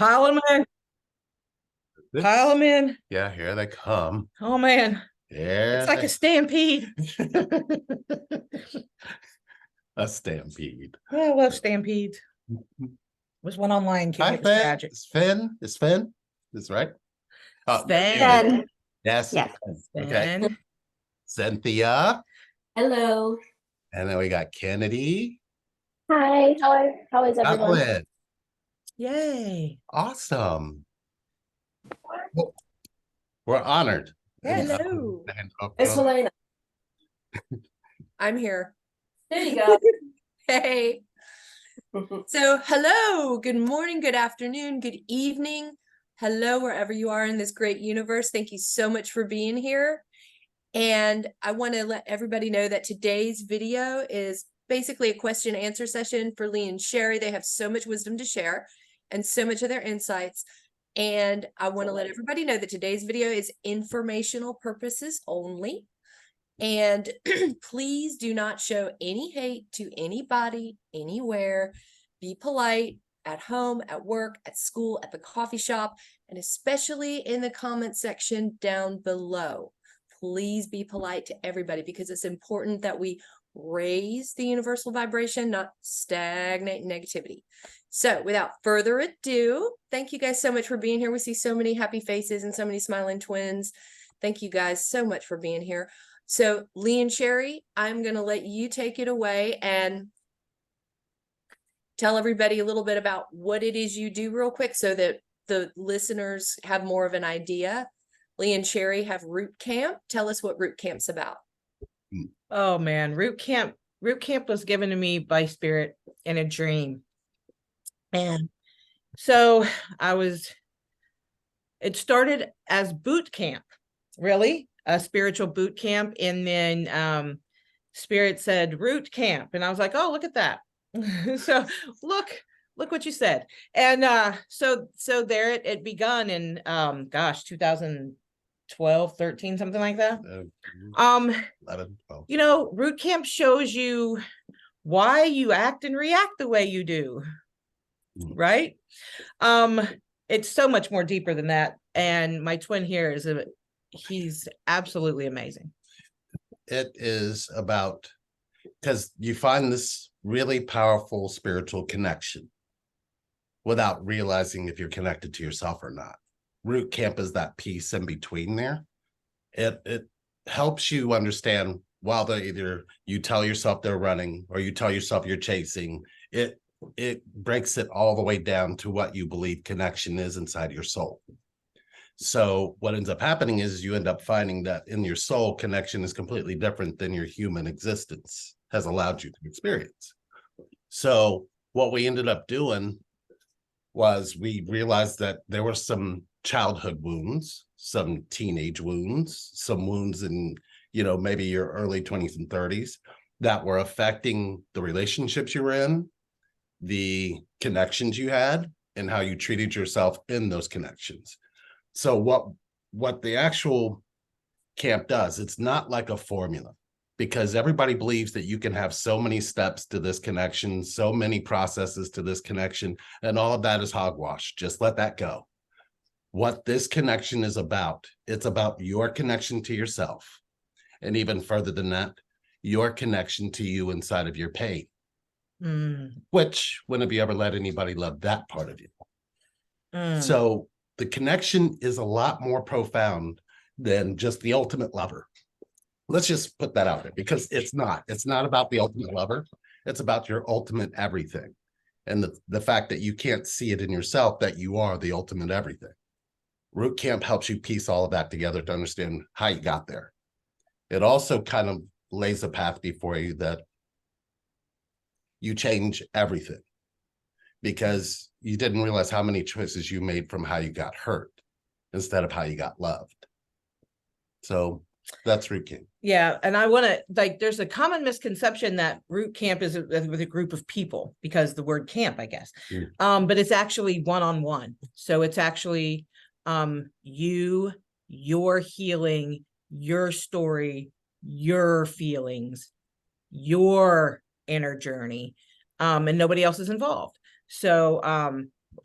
Pile them in. Pile them in. Yeah, here they come. Oh man, it's Yeah. like a stampede. A stampede. Oh, I love stampedes. Was one online, kid. Hi, It was Finn. tragic. It's Finn. It's Finn. That's right. Oh, you're muted. Sven. Then, Yes. yes. Okay. Sven. Cynthia. Hello. And then we got Kennedy. Hi. How is everyone? Chocolate. Yay. Awesome. Well, we're honored. Hello. It's Helena. I'm here. There you go. Hey. So, hello, good morning, good afternoon, good evening. Hello, wherever you are in this great universe. Thank you so much for being here. And I want to let everybody know that today's video is basically a question and answer session for Lee and Sherry. They have so much wisdom to share and so much of their insights. And I want to let everybody know that today's video is informational purposes only. And please do not show any hate to anybody, anywhere. Be polite at home, at work, at school, at the coffee shop, and especially in the comment section down below. Please be polite to everybody because it's important that we raise the universal vibration, not stagnate negativity. So without further ado, thank you guys so much for being here. We see so many happy faces and so many smiling twins. Thank you guys so much for being here. So Lee and Sherry, I'm going to let you take it away and tell everybody a little bit about what it is you do real quick so that the listeners have more of an idea. Lee and Sherry have Root Camp. Tell us what Root Camp's about. Oh man, Root Camp. Root Camp was given to me by Spirit in a dream. And so it started as boot camp, really, a spiritual boot camp. And then Spirit said Root Camp. And I was like, oh, look at that. So look what you said. And so there it begun in 2012, 13, something like that. 11, 12. You know, Root Camp shows you why you act and react the way you do. Right? It's so much more deeper than that. And my twin here he's absolutely amazing. It is about, because you find this really powerful spiritual connection without realizing if you're connected to yourself or not. Root Camp is that piece in between there. It helps you understand while either you tell yourself they're running or you tell yourself you're chasing. It breaks it all the way down to what you believe connection is inside your soul. So what ends up happening is you end up finding that in your soul, connection is completely different than your human existence has allowed you to experience. So what we ended up doing was we realized that there were some childhood wounds, some teenage wounds, some wounds in, maybe your early 20s and 30s that were affecting the relationships you were in, the connections you had, and how you treated yourself in those connections. So what the actual camp does, it's not like a formula, because everybody believes that you can have so many steps to this connection, so many processes to this connection, and all of that is hogwash. Just let that go. What this connection is about, it's about your connection to yourself. And even further than that, your connection to you inside of your pain. Which, when have you ever let anybody love that part of you? So the connection is a lot more profound than just the ultimate lover. Let's just put that out there, because it's not about the ultimate lover. It's about your ultimate everything. And the fact that you can't see it in yourself, that you are the ultimate everything. Root Camp helps you piece all of that together to understand how you got there. It also kind of lays a path before you that you change everything, because you didn't realize how many choices you made from how you got hurt instead of how you got loved. So that's Root Camp. Yeah. And I want to, there's a common misconception that Root Camp is with a group of people, because the word camp, I guess. But it's actually one-on-one. So it's actually your healing, your story, your feelings, your inner journey, and nobody else is involved. So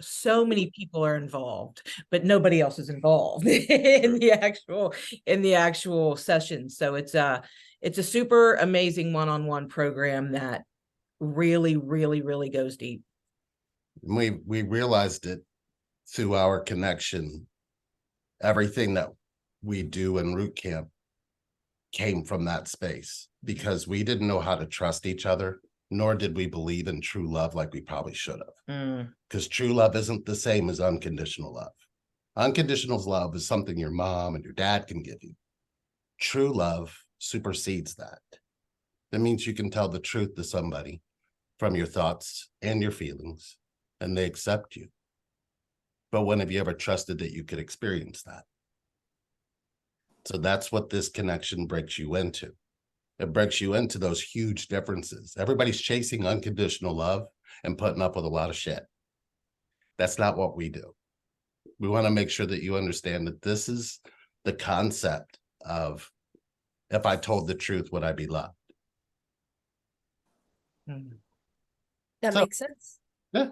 so many people are involved, but nobody else is involved in the actual session. So it's a super amazing one-on-one program that really, really, really goes deep. We realized it through our connection. Everything that we do in root camp came from that space because we didn't know how to trust each other, nor did we believe in true love like we probably should have. Because true love isn't the same as unconditional love. Unconditional love is something your mom and your dad can give you. True love supersedes that. That means you can tell the truth to somebody from your thoughts and your feelings, and they accept you. But when have you ever trusted that you could experience that? So that's what this connection breaks you into. It breaks you into those huge differences. Everybody's chasing unconditional love and putting up with a lot of shit. That's not what we do. We want to make sure that you understand that this is the concept of, if I told the truth, would I be loved? That So- makes sense. Yeah.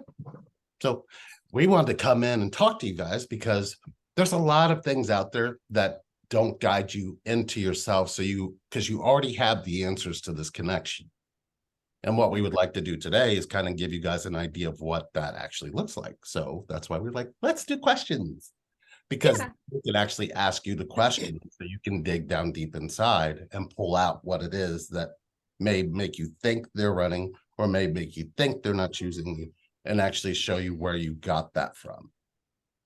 So we wanted to come in and talk to you guys because there's a lot of things out there that don't guide you into yourself. So because you already have the answers to this connection. And what we would like to do today is kind of give you guys an idea of what that actually looks like. So that's why we're like, let's do questions, because we can actually ask you the question so you can dig down deep inside and pull out what it is that may make you think they're running or may make you think they're not choosing you, and actually show you where you got that from.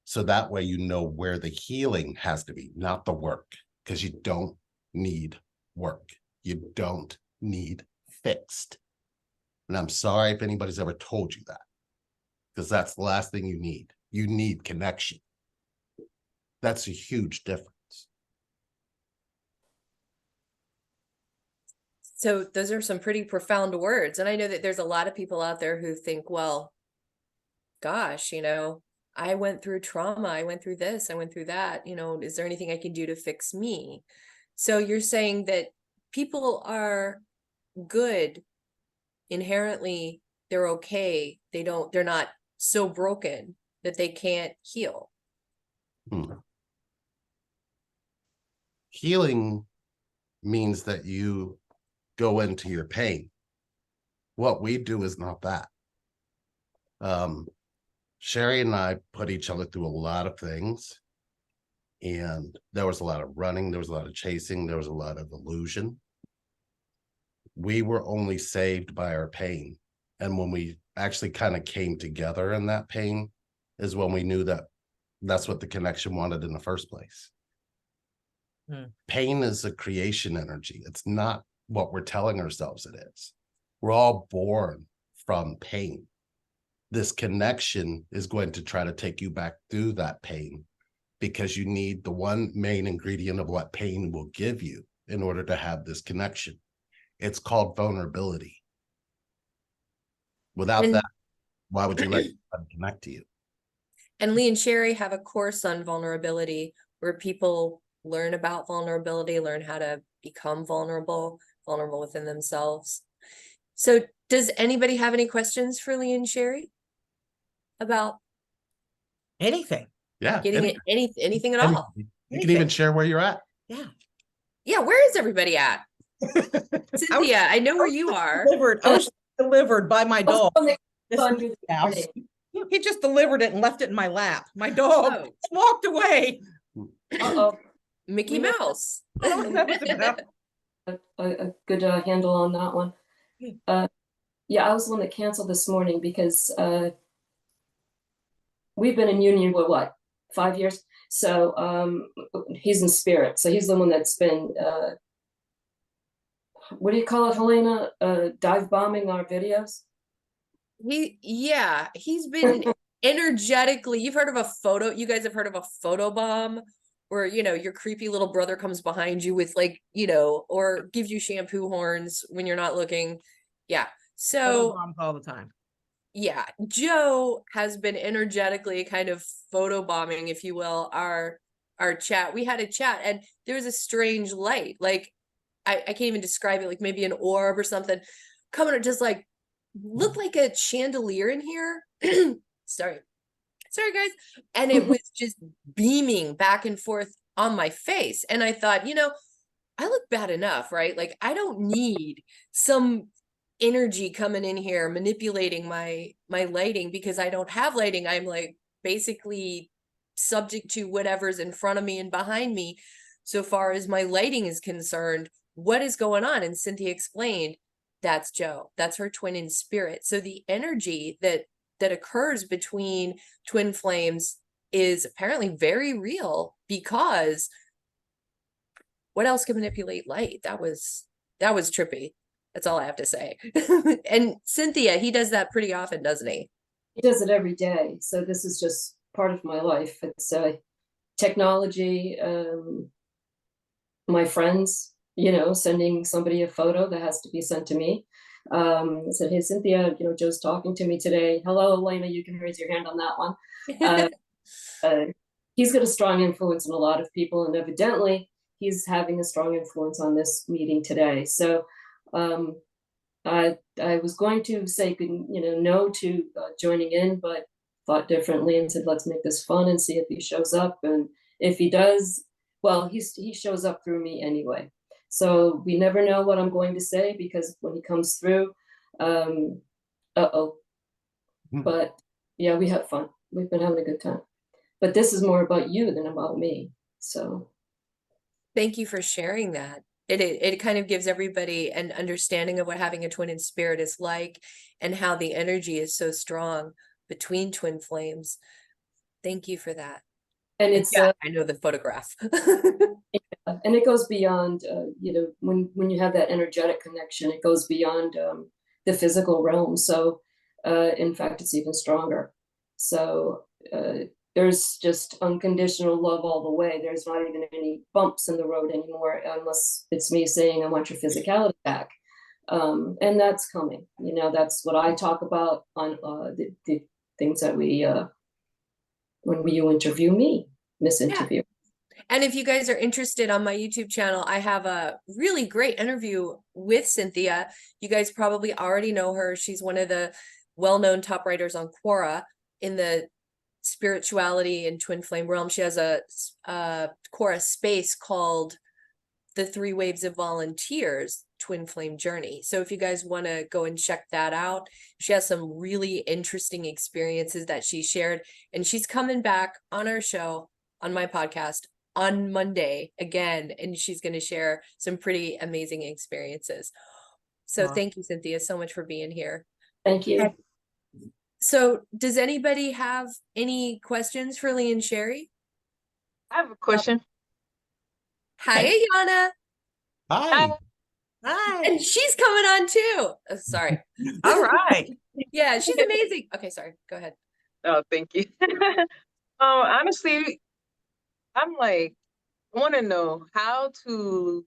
So that way, you know where the healing has to be, not the work, because you don't need work. You don't need fixed. And I'm sorry if anybody's ever told you that, because that's the last thing you need. You need connection. That's a huge difference. So those are some pretty profound words. And I know that there's a lot of people out there who think, well, gosh, I went through trauma. I went through this. I went through that. Is there anything I can do to fix me? So you're saying that people are good inherently. They're okay. They're not so broken that they can't heal. Healing means that you go into your pain. What we do is not that. Sherry and I put each other through a lot of things, and there was a lot of running, there was a lot of chasing, there was a lot of illusion. We were only saved by our pain. And when we actually kind of came together in that pain is when we knew that that's what the connection wanted in the first place. Pain is a creation energy. It's not what we're telling ourselves it is. We're all born from pain. This connection is going to try to take you back through that pain, because you need the one main ingredient of what pain will give you in order to have this connection. It's called vulnerability. Without that, why would you let them connect to you? And Lee and Sherry have a course on vulnerability where people learn about vulnerability, learn how to become vulnerable within themselves. So does anybody have any questions for Lee and Sherry about Anything? Yeah. getting anything at all? You can even share where you're at. Yeah, where is everybody at? Cynthia, I know where you are. I was delivered by my dog. Oh, This house. He just delivered it and left it in my lap. My dog Oh. walked away. Uh-oh. Mickey Mouse. I don't know what that was about. A good handle on that one. Yeah, I was the one that canceled this morning because we've been in union for what, 5 years? So he's in spirit. So he's the one that's been what do you call it, Helena? Dive bombing our videos? He's been energetically, you guys have heard of a photo bomb, where your creepy little brother comes behind you with or gives you shampoo horns when you're not looking. So Bombs all the time. Joe has been energetically kind of photobombing, if you will, our chat. We had a chat and there was a strange light, like I can't even describe it, like maybe an orb or something coming, just like looked like a chandelier in here. Sorry. sorry guys. And it was just beaming back and forth on my face. And I thought, I look bad enough, right? Like I don't need some energy coming in here manipulating my lighting, because I don't have lighting. I'm like basically subject to whatever's in front of me and behind me so far as my lighting is concerned. What is going on? And Cynthia explained, that's Joe. That's her twin in spirit. So the energy that occurs between twin flames is apparently very real, because what else can manipulate light? That was trippy. That's all I have to say. And Cynthia, he does that pretty often, doesn't he? He does it every day. So this is just part of my life. It's technology, my friends, sending somebody a photo that has to be sent to me. Said, hey, Cynthia, Joe's talking to me today. Hello, Elena, you can raise your hand on that one. He's got a strong influence on a lot of people, and evidently he's having a strong influence on this meeting today. So I was going to say, no to joining in, but thought differently and said, let's make this fun and see if he shows up. And if he does, well, he shows up through me anyway. So we never know what I'm going to say, because when he comes through, but yeah, we have fun. We've been having a good time. But this is more about you than about me. So thank you for sharing that. It kind of gives everybody an understanding of what having a twin in spirit is like, and how the energy is so strong between twin flames. Thank you for that. And it's I know the photograph. And it goes beyond, when you have that energetic connection, it goes beyond the physical realm. So in fact, it's even stronger. So there's just unconditional love all the way. There's not even any bumps in the road anymore, unless it's me saying, I want your physicality back. And that's coming. That's what I talk about on the things that we, when you interview me, Miss Interview. Yeah. And if you guys are interested, on my YouTube channel, I have a really great interview with Cynthia. You guys probably already know her. She's one of the well-known top writers on Quora in the spirituality and twin flame realm. She has a Quora space called The 3 Waves of Volunteers Twin Flame Journey. So if you guys want to go and check that out, she has some really interesting experiences that she shared, and she's coming back on our show, on my podcast, on Monday again, and she's going to share some pretty amazing experiences. So thank you, Cynthia, so much for being here. Thank you. So does anybody have any questions for Lee and Sherry? I have a question. Hi, Ayana. Hi. Hi. And she's coming on too. Oh, sorry. All right. Yeah, she's amazing. Okay, sorry. Go ahead. Oh, thank you. Honestly, I'm like, I want to know how to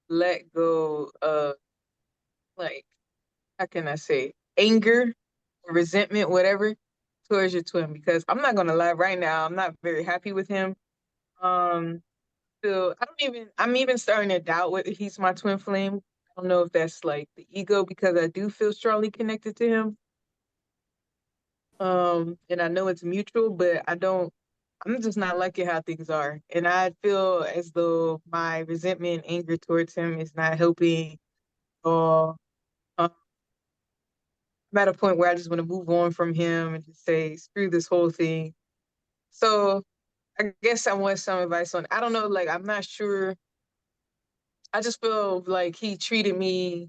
let go of, like, how can I say, anger, resentment, whatever, towards your twin, because I'm not gonna lie, right now, I'm not very happy with him. So I'm even starting to doubt whether he's my twin flame. I don't know if that's like the ego, because I do feel strongly connected to him. And I know it's mutual, but I'm just not liking how things are. And I feel as though my resentment, anger towards him is not helping. Or I'm at a point where I just want to move on from him and just say, screw this whole thing. So I guess I want some advice on, I don't know, like, I'm not sure. I just feel like he treated me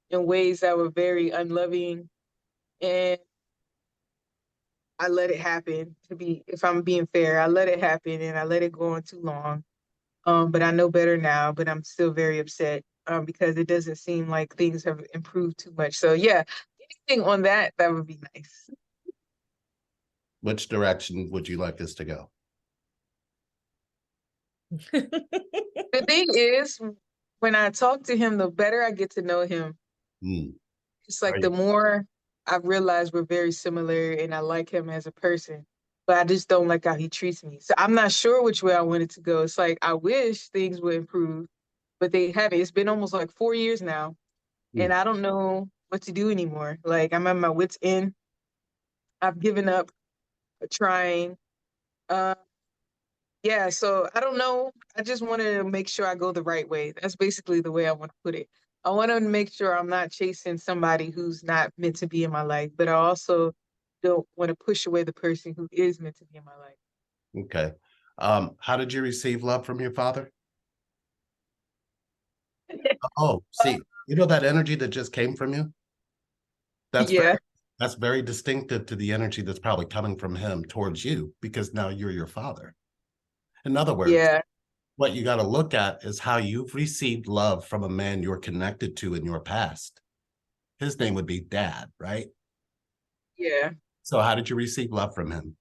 in ways that were very unloving. And I let it happen, if I'm being fair, I let it happen and I let it go on too long. But I know better now, but I'm still very upset because it doesn't seem like things have improved too much. So yeah, anything on that would be nice. Which direction would you like us to go? The thing is, when I talk to him, the better I get to know him. It's like the more I realize we're very similar and I like him as a person, but I just don't like how he treats me. So I'm not sure which way I want it to go. It's like, I wish things would improve, but they haven't. It's been almost like 4 years now, and I don't know what to do anymore. Like, I'm at my wit's end. I've given up. trying. Uh, yeah, so I don't know. I just want to make sure I go the right way. That's basically the way I want to put it. I want to make sure I'm not chasing somebody who's not meant to be in my life, but I also don't want to push away the person who is meant to be in my life. Okay. How did you receive love from your father? Oh, see, you know that energy that just came from you? That's Yeah, that's very distinctive to the energy that's probably coming from him towards you, because now you're your father. In other words, yeah, what you got to look at is how you've received love from a man you're connected to in your past. His name would be Dad, right? yeah. So how did you receive love from him?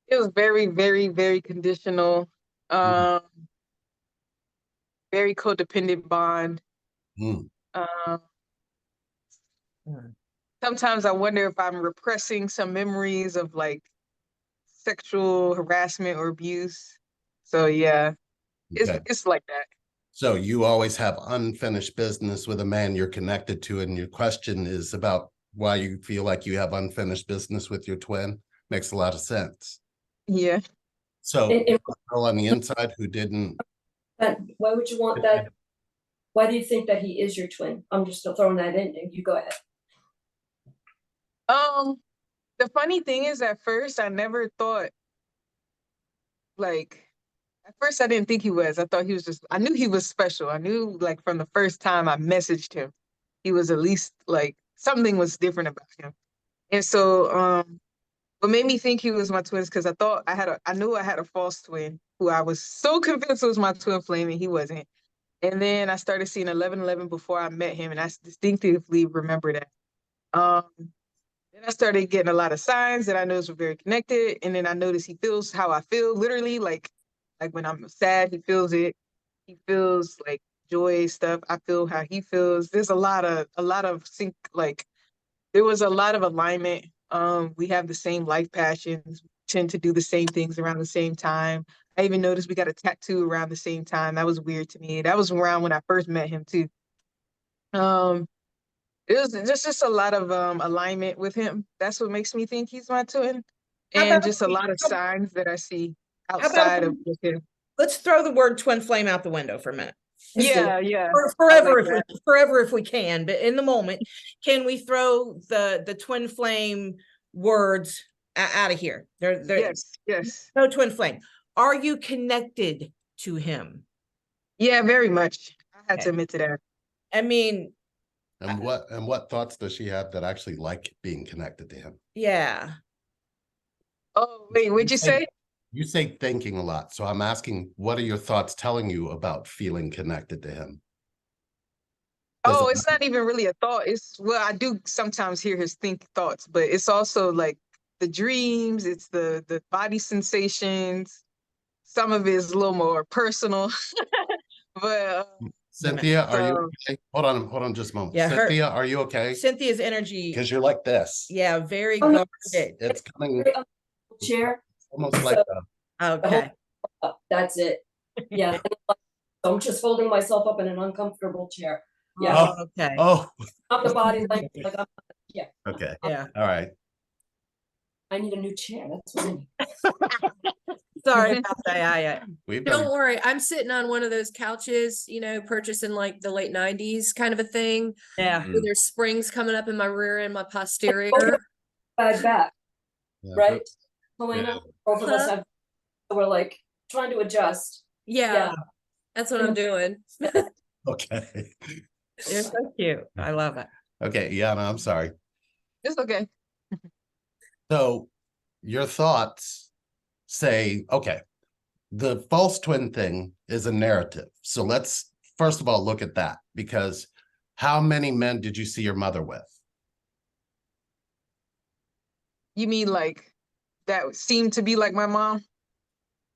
It was very, very, very conditional. Mm, Um, very codependent bond. mm. Um, Mm. sometimes I wonder if I'm repressing some memories of like sexual harassment or abuse. So yeah, Okay. it's like that. So you always have unfinished business with a man you're connected to, and your question is about why you feel like you have unfinished business with your twin. Makes a lot of sense. Yeah. So And girl on the inside who didn't. why would you want that? Why do you think that he is your twin? I'm just throwing that in, and you go ahead. Um, the funny thing is at first I never thought like at first I didn't think he was. I thought he was just I knew he was special. I knew like from the first time I messaged him, he was at least like something was different about him. And so what made me think he was my twins because I knew I had a false twin who I was so convinced was my twin flame and he wasn't. And then I started seeing 1111 before I met him, and I distinctively remember that. Um, then I started getting a lot of signs that I noticed were very connected, and then I noticed he feels how I feel, literally, like when I'm sad, he feels it. He feels like joy stuff. I feel how he feels. There's a lot of sync, like there was a lot of alignment. We have the same life passions, tend to do the same things around the same time. I even noticed we got a tattoo around the same time. That was weird to me. That was around when I first met him too. Um, it was just a lot of alignment with him. That's what makes me think he's my twin, How about and just a lot of signs that I see how about outside of with him. let's throw the word twin flame out the window for a minute. Just Yeah, yeah, I forever like if we that. forever if we can, but in the moment, can we throw the twin flame words out of here? They're Yes, yes, no twin flame. Are you connected to him? yeah, very much. I had to Okay. admit to that. I mean, And what thoughts does she have that actually like being connected to him? yeah. Oh, wait, what'd you say? You say thinking a lot. So I'm asking, what are your thoughts telling you about feeling connected to him? Does Oh, it, it's not even really a thought. It's well, I do sometimes hear his think thoughts, but it's also like the dreams, it's the body sensations. Some of it is a little more personal. But Cynthia, are you so okay? Hold on just a moment. Yeah, Cynthia, are you okay? Cynthia's energy, Because you're like this. yeah, very Oh, no. guarded. It's coming Very chair. almost like So Okay. that's it. Yeah. So I'm just holding myself up in an uncomfortable chair. Yeah. Oh, Okay. oh, Not the body language. Like yeah. okay. Yeah. All right. I need a new chair. That's what I need. Sorry about that. Yeah. We've Don't done worry, I'm sitting on one of those couches, purchased in like the late 90s kind of a thing. Yeah. Where there's springs coming up in my rear and my posterior. Back, yeah, right? yeah. Helena, both of us Huh? have. We're like trying to adjust. Yeah, Yeah. that's what I'm doing. Okay. You're so cute. I love it. Okay, yeah, no, I'm sorry. it's okay. So your thoughts say, okay, the false twin thing is a narrative. So let's first of all look at that, because how many men did you see your mother with? You mean like that seemed to be like my mom?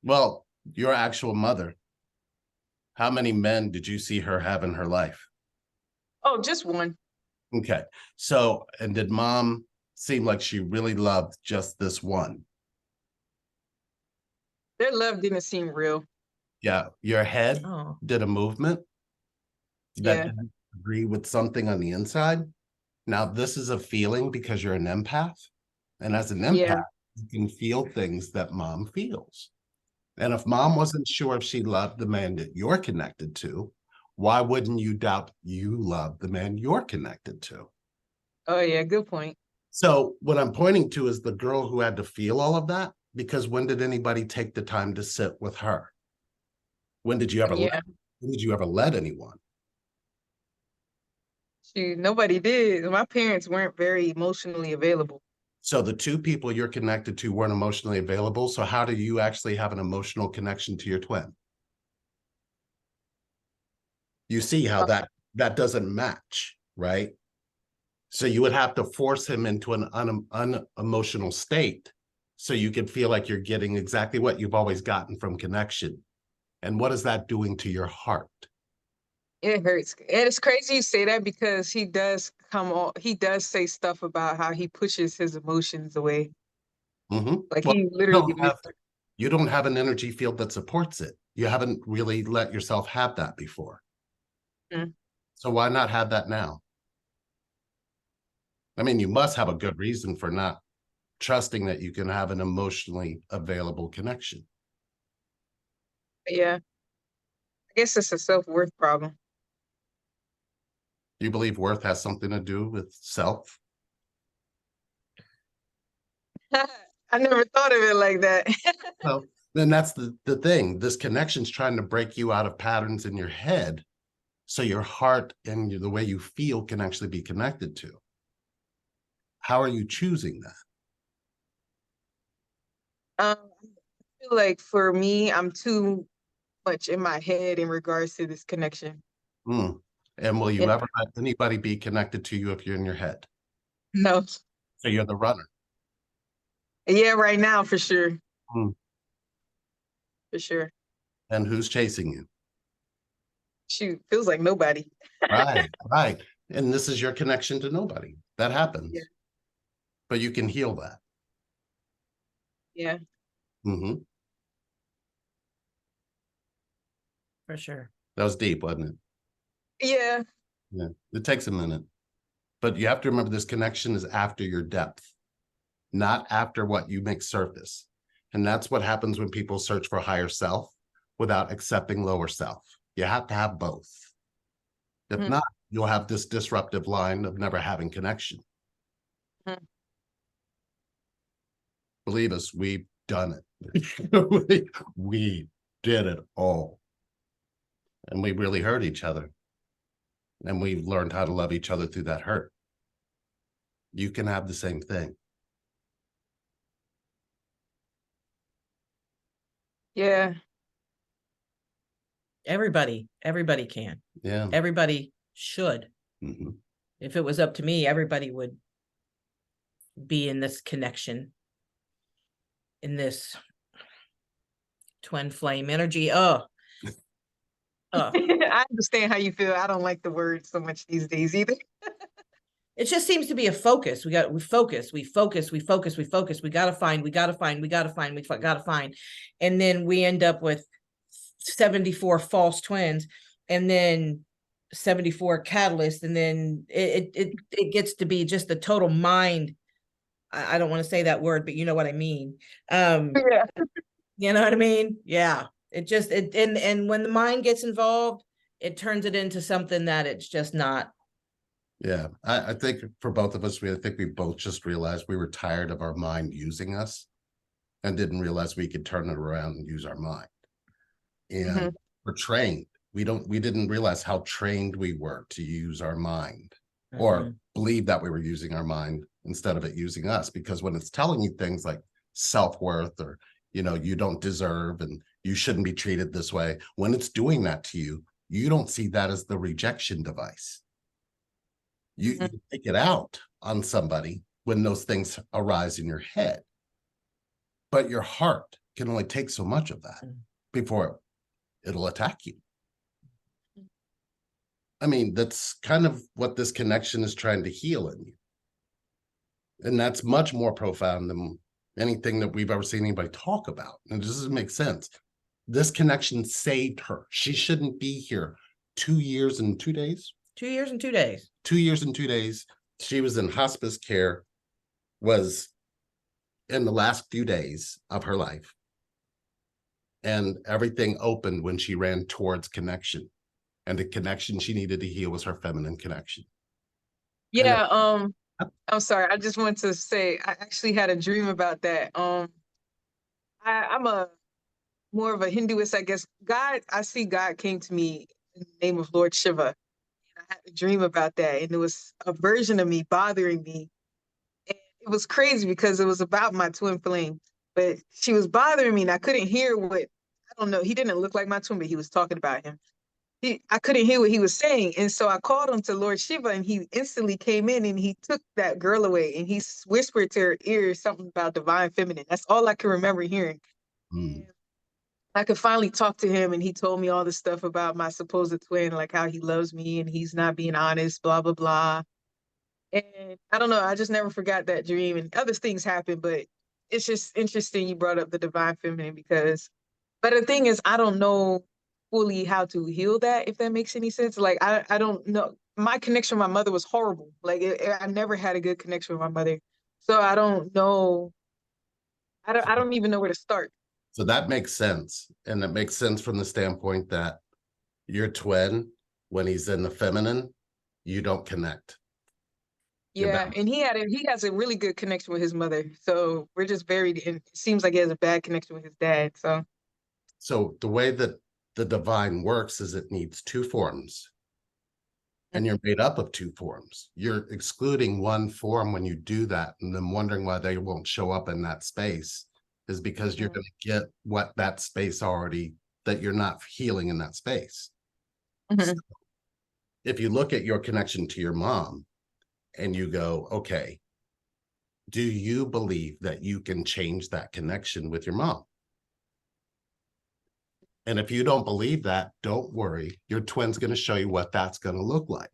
Well, your actual mother. How many men did you see her have in her life? Oh, just one. Okay. So, and did mom seem like she really loved just this one? Their love didn't seem real. Yeah. Your head Oh. did a movement that Yeah. didn't agree with something on the inside. Now, this is a feeling because you're an empath. And as an Yeah. empath, you can feel things that mom feels. And if mom wasn't sure if she loved the man that you're connected to, why wouldn't you doubt you love the man you're connected to? Oh yeah, good point. So what I'm pointing to is the girl who had to feel all of that, because when did anybody take the time to sit with her? When did you ever Yeah. let anyone? Shoot, nobody did. My parents weren't very emotionally available. So the two people you're connected to weren't emotionally available. So how do you actually have an emotional connection to your twin? You see how that doesn't match, right? So you would have to force him into an unemotional state so you can feel like you're getting exactly what you've always gotten from connection. And what is that doing to your heart? It hurts. And it's crazy you say that because he does say stuff about how he pushes his emotions away. Like Well, he literally you don't have an energy field that supports it. You haven't really let yourself have that before. Mm. So why not have that now? I mean, you must have a good reason for not trusting that you can have an emotionally available connection. Yeah. I guess it's a self-worth problem. Do you believe worth has something to do with self? I never thought of it like that. Well, then that's the thing. This connection's trying to break you out of patterns in your head so your heart and the way you feel can actually be connected to. How are you choosing that? I feel like for me, I'm too much in my head in regards to this connection. Mm. And will you Yeah. ever let anybody be connected to you if you're in your head? No. So you're the runner. Yeah, right now for sure. Mm. For sure. And who's chasing you? Shoot, feels like nobody. Right, right. And this is your connection to nobody. That happens. Yeah. But you can heal that. Yeah. Mm-hmm. For sure. That was deep, wasn't it? Yeah. Yeah. It takes a minute. But you have to remember this connection is after your depth, not after what you make surface. And that's what happens when people search for higher self without accepting lower self. You have to have both. If Mhm. not, you'll have this disruptive line of never having connection. Mhm. Believe us, we've done it. we did it all. And we really hurt each other. And we learned how to love each other through that hurt. You can have the same thing. Yeah. Everybody can. Yeah. Everybody should. Mm-hmm. If it was up to me, everybody would be in this connection, in this twin flame energy. I understand how you feel. I don't like the word so much these days either. It just seems to be a focus. We focus. We gotta find. And then we end up with 74 false twins and then 74 catalysts. And then it gets to be just the total mind. I don't want to say that word, but you know what I mean. Yeah. You know what I mean? Yeah. And when the mind gets involved, it turns it into something that it's just not. Yeah, I think for both of us, I think we both just realized we were tired of our mind using us and didn't realize we could turn it around and use our mind. And we're trained. We didn't realize how trained we were to use our mind or believe that we were using our mind instead of it using us. Because when it's telling you things like self-worth or, you don't deserve and you shouldn't be treated this way, when it's doing that to you, you don't see that as the rejection device. You take it out on somebody when those things arise in your head. But your heart can only take so much of that before it'll attack you. I mean, that's kind of what this connection is trying to heal in you. And that's much more profound than anything that we've ever seen anybody talk about. And it doesn't make sense. This connection saved her. She shouldn't be here 2 years and 2 days. 2 years and 2 days. 2 years and 2 days. She was in hospice care, was in the last few days of her life. And everything opened when she ran towards connection. And the connection she needed to heal was her feminine connection. Yeah, I'm sorry. I just want to say I actually had a dream about that. I'm a more of a Hinduist, I guess. I see God came to me in the name of Lord Shiva. I had a dream about that, and it was a version of me bothering me. And it was crazy because it was about my twin flame, but she was bothering me, and I couldn't hear what, I don't know. He didn't look like my twin, but he was talking about him. I couldn't hear what he was saying. And so I called him to Lord Shiva, and he instantly came in and he took that girl away, and he whispered to her ear something about divine feminine. That's all I can remember hearing. Mm. And I could finally talk to him, and he told me all the stuff about my supposed twin, like how he loves me and he's not being honest, blah, blah, blah. And I don't know, I just never forgot that dream, and other things happened, but it's just interesting you brought up the divine feminine because, but the thing is, I don't know fully how to heal that, if that makes any sense. Like, I don't know. My connection with my mother was horrible. Like, I never had a good connection with my mother. So I don't know. I don't even know where to start. So that makes sense. And it makes sense from the standpoint that your twin, when he's in the feminine, you don't connect. You're Yeah, and he has a really good connection with his mother. So we're just very, and it seems like he has a bad connection with his dad. So the way that the divine works is it needs two forms. And you're made up of two forms. You're excluding one form when you do that, and then wondering why they won't show up in that space is because you're going to get what that space already, that you're not healing in that space. So if you look at your connection to your mom and you go, okay, do you believe that you can change that connection with your mom? And if you don't believe that, don't worry. Your twin's going to show you what that's going to look like.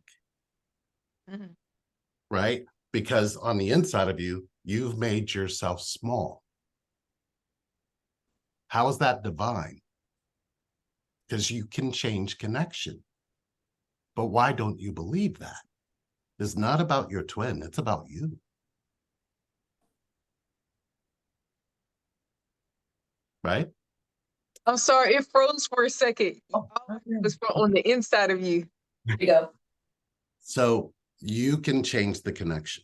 Right? Because on the inside of you, you've made yourself small. How is that divine? Because you can change connection. But why don't you believe that? It's not about your twin, it's about you. Right? I'm sorry, it froze for a second. Oh, It was on the inside of you. There you go. So you can change the connection.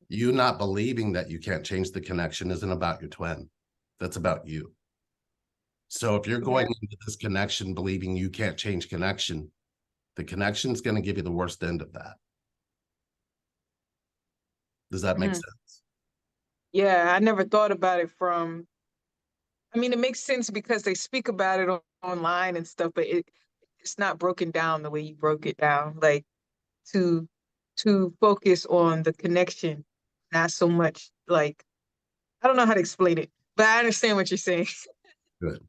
You not believing that you can't change the connection isn't about your twin. That's about you. So if you're going into this connection believing you can't change connection, the connection is going to give you the worst end of that. Does that make sense? Yeah, I never thought about it from, I mean, it makes sense because they speak about it online and stuff, but it's not broken down the way you broke it down, like to focus on the connection, not so much like, I don't know how to explain it, but I understand what you're saying. Good.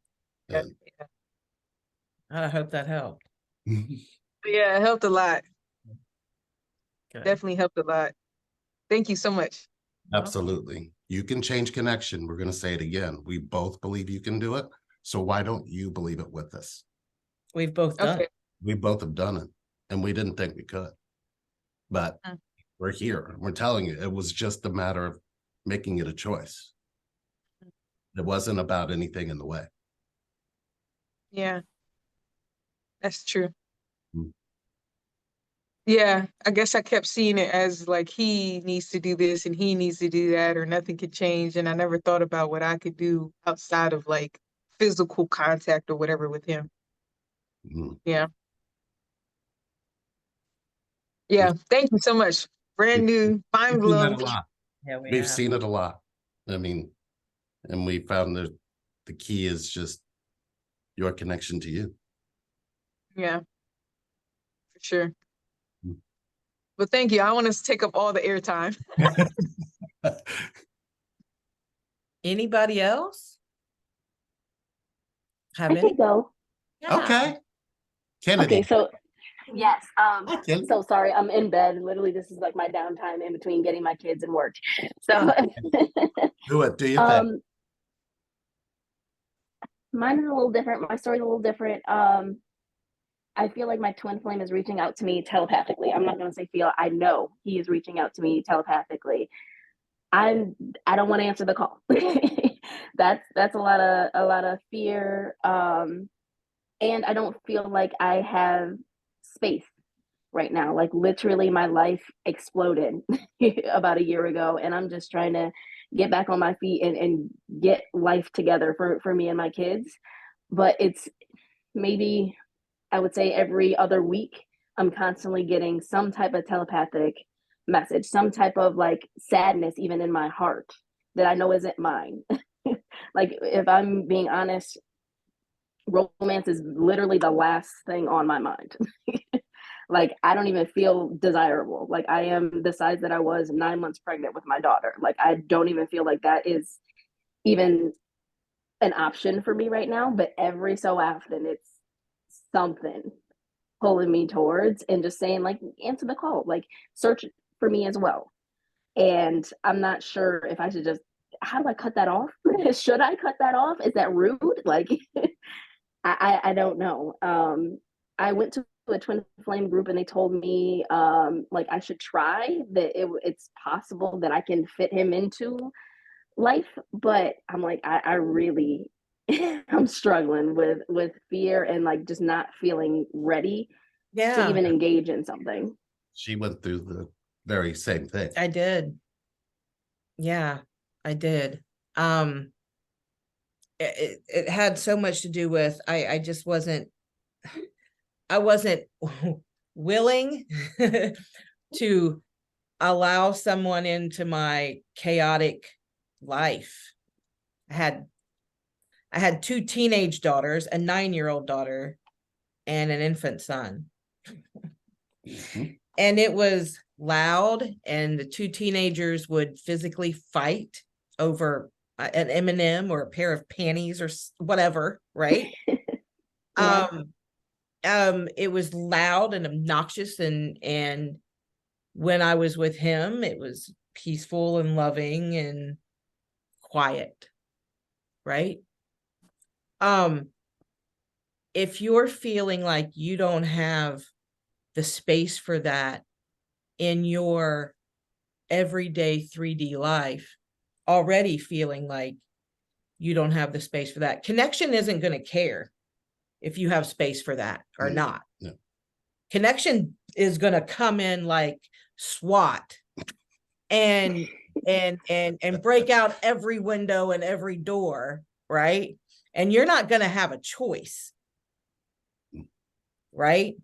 Yeah, Good. I hope that helped. yeah, it helped a lot. Good. Definitely helped a lot. Thank you so much. Absolutely. You can change connection. We're going to say it again. We both believe you can do it. So why don't you believe it with us? We've both done Okay. it. We both have done it, and we didn't think we could. But we're here. We're telling you, it was just a matter of making it a choice. It wasn't about anything in the way. Yeah, that's true. Mm. Yeah, I guess I kept seeing it as like he needs to do this and he needs to do that, or nothing could change. And I never thought about what I could do outside of like physical contact or whatever with him. Mm. Yeah. Yeah. Thank you so much. Brand new, mind We've seen that blown. a lot. Yeah, we We've have. seen it a lot. I mean, and we found that the key is just your connection to you. Yeah, for sure. Mm. But thank you. I want us to take up all the airtime. Anybody else? Have I any? can go. Yeah. Okay. Kennedy. Okay, so yes. Hi, Kennedy. So sorry, I'm in bed. Literally, this is like my downtime in between getting my kids and work. So Do it. Do your thing. mine is a little different. My story's a little different. I feel like my twin flame is reaching out to me telepathically. I'm not gonna say feel, I know he is reaching out to me telepathically. I don't want to answer the call. That's a lot of fear. And I don't feel like I have space right now. Like literally my life exploded about a year ago, and I'm just trying to get back on my feet and get life together for me and my kids. But it's maybe, I would say, every other week I'm constantly getting some type of telepathic message, some type of like sadness even in my heart that I know isn't mine. Like if I'm being honest, romance is literally the last thing on my mind. Like I don't even feel desirable. Like I am the size that I was 9 months pregnant with my daughter. Like I don't even feel like that is even an option for me right now. But every so often it's something pulling me towards and just saying like answer the call, like search for me as well. And I'm not sure if I should just, how do I cut that off? Should I cut that off? Is that rude? Like I don't know. I went to a twin flame group and they told me like I should try that it's possible that I can fit him into life, but I'm like I really I'm struggling with fear and like just not feeling ready to Yeah, even engage in something. She went through the very same thing. I did. Yeah, I did. It had so much to do with I just wasn't willing to allow someone into my chaotic life. I had two teenage daughters, a 9-year-old daughter, and an infant son. Mhm. And it was loud, and the two teenagers would physically fight over an M&M or a pair of panties or whatever, right? Yeah. It was loud and obnoxious, and when I was with him, it was peaceful and loving and quiet, right? If you're feeling like you don't have the space for that in your everyday 3D life, already feeling like you don't have the space for that, connection isn't going to care if you have space for that or not. No. Connection is going to come in like SWAT and break out every window and every door, right? And you're not going to have a choice, right?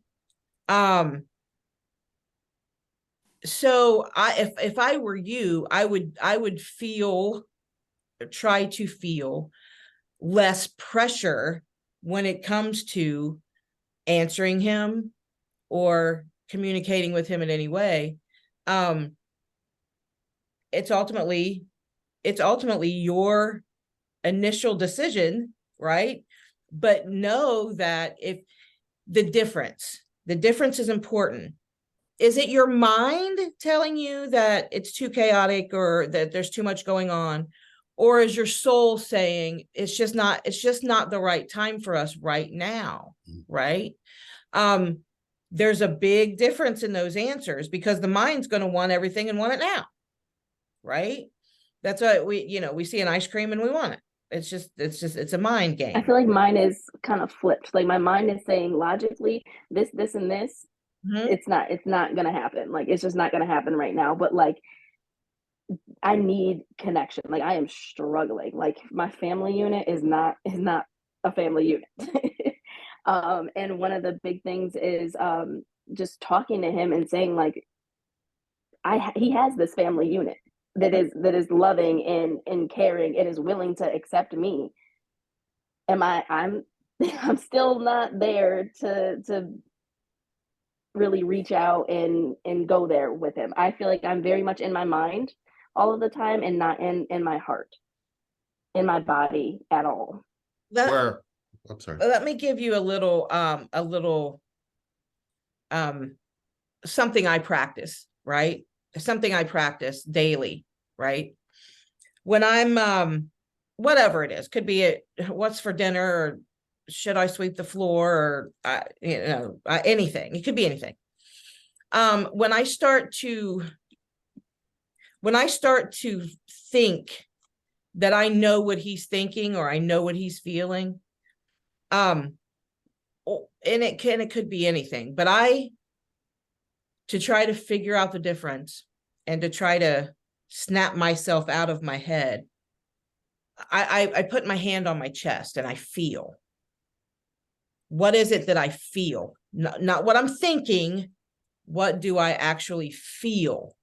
So if I were you, I would try to feel less pressure when it comes to answering him or communicating with him in any way. It's ultimately your initial decision, right? But know that if the difference is important. Is it your mind telling you that it's too chaotic or that there's too much going on? Or is your soul saying it's just not the right time for us right now, right? There's a big difference in those answers because the mind's going to want everything and want it now, right? That's why we see an ice cream and we want it. It's a mind game. I feel like mine is kind of flipped. Like my mind is saying logically this, and this. Mm-hmm. It's not gonna happen. Like it's just not gonna happen right now. But like I need connection. Like I am struggling. Like my family unit is not a family unit. And one of the big things is just talking to him and saying like he has this family unit that is loving and caring and is willing to accept me. I'm I'm still not there to really reach out and go there with him. I feel like I'm very much in my mind all of the time and not in my heart, in my body at all. I'm sorry. Let me give you a little something I practice, right? Something I practice daily, right? When I'm whatever it is, could be what's for dinner, or should I sweep the floor, or anything. It could be anything. When I start to when I start to think that I know what he's thinking or I know what he's feeling, and it could be anything, but to try to figure out the difference and to try to snap myself out of my head, I put my hand on my chest and I feel. What is it that I feel? Not what I'm thinking. What do I actually feel?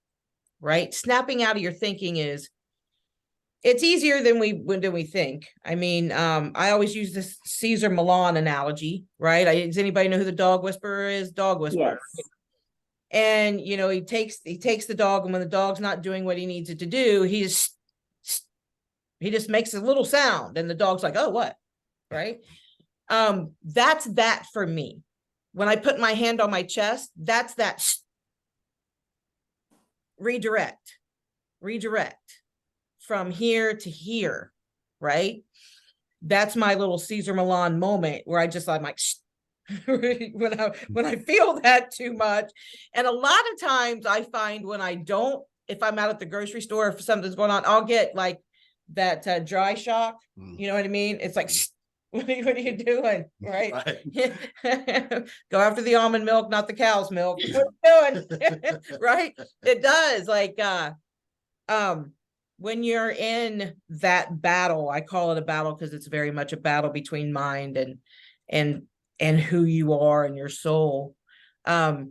Right? Snapping out of your thinking it's easier than we think. I mean, I always use this Caesar Milan analogy, right? Does anybody know who the dog whisperer is? Dog whisperer. Yes. And he takes the dog, and when the dog's not doing what he needs it to do, he just makes a little sound, and the dog's like, oh, what? Right? That's that for me. When I put my hand on my chest, that's that redirect from here to here, right? That's my little Caesar Milan moment where I'm like, when I feel that too much. And a lot of times I find when I don't, if I'm out at the grocery store, if something's going on, I'll get like that dry shock. You know what I mean? It's like, what are you doing? Right. Go after the almond milk, not the cow's milk. What are you doing? Right. It does. Like, when you're in that battle, I call it a battle because it's very much a battle between mind and who you are and your soul. To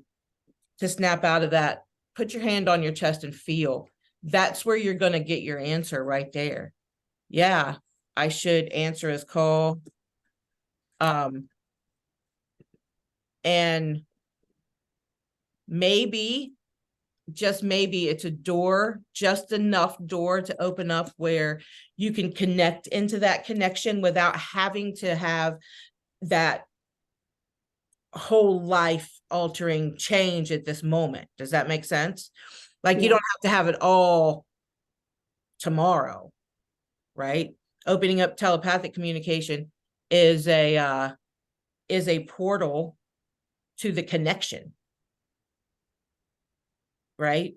snap out of that, put your hand on your chest and feel. That's where you're going to get your answer right there. Yeah, I should answer his call. And maybe, just maybe, it's a door, just enough door to open up where you can connect into that connection without having to have that whole life altering change at this moment. Does that make sense? Like, you don't have to have it all tomorrow, right? Opening up telepathic communication is a portal to the connection, right?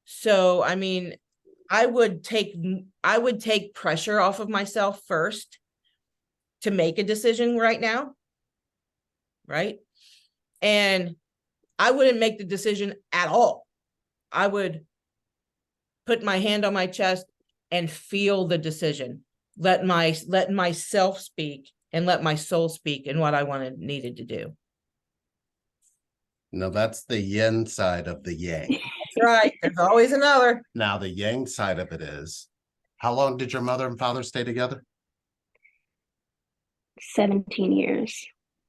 So I mean, I would take pressure off of myself first to make a decision right now, right? And I wouldn't make the decision at all. I would put my hand on my chest and feel the decision. Let myself speak and let my soul speak in what I needed to do. No, that's the yin side of the yang. That's right. There's always another. Now, the yang side of it is, how long did your mother and father stay together? 17 years.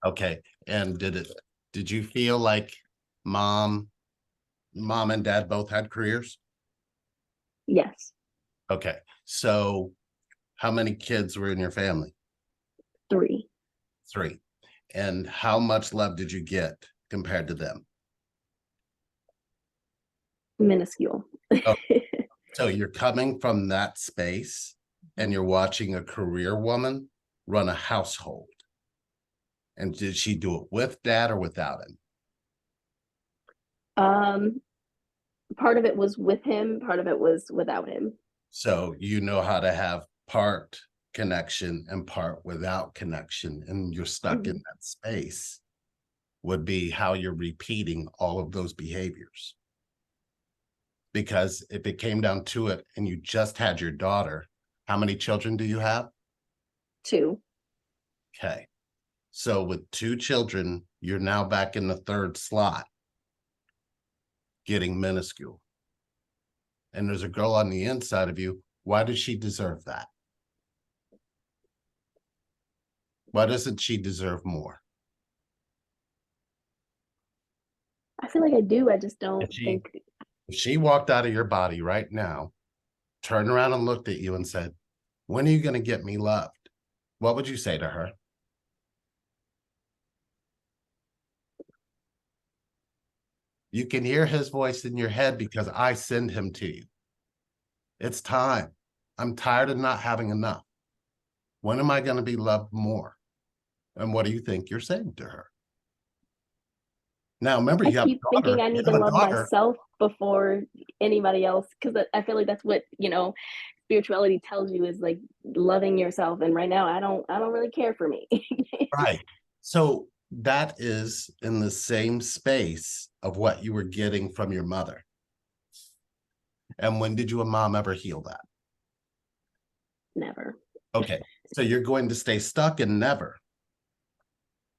Okay. And did you feel like mom and dad both had careers? Yes. Okay. So how many kids were in your family? 3. 3. And how much love did you get compared to them? Minuscule. Oh, so you're coming from that space and you're watching a career woman run a household. And did she do it with dad or without him? Part of it was with him, part of it was without him. So you know how to have part connection and part without connection, and you're stuck in that space, would be how you're repeating all of those behaviors. Because if it came down to it and you just had your daughter, how many children do you have? 2. Okay. So with 2 children, you're now back in the 3rd slot, getting minuscule. And there's a girl on the inside of you. Why does she deserve that? Why doesn't she deserve more? I feel like I do. I just don't think. If she walked out of your body right now, turned around and looked at you and said, when are you going to get me loved? What would you say to her? You can hear his voice in your head because I send him to you. It's time. I'm tired of not having enough. When am I going to be loved more? And what do you think you're saying to her? Now, remember, I you have keep a thinking daughter. I You need to have a love daughter. myself before anybody else, because I feel like that's what, spirituality tells you, is like loving yourself. And right now, I don't really care for me. Right. So that is in the same space of what you were getting from your mother. And when did you and mom ever heal that? Never. Okay. So you're going to stay stuck in never.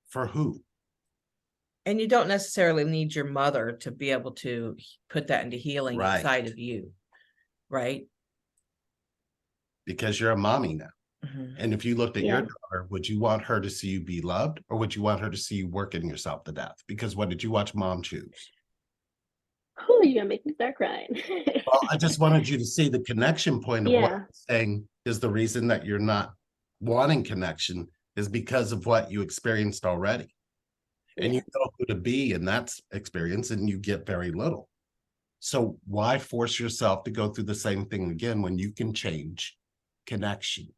For who? And you don't necessarily need your mother to be able to put that into healing Right. inside of you, right? Because you're a mommy now. Mhm. And if you looked at your Yeah. daughter, would you want her to see you be loved, or would you want her to see you working yourself to death? Because what did you watch mom choose? Oh, you're gonna make me start crying. Well, I just wanted you to see the connection point of what Yeah. I'm saying is the reason that you're not wanting connection is because of what you experienced already. And Yeah. you know who to be in that experience, and you get very little. So why force yourself to go through the same thing again when you can change connection?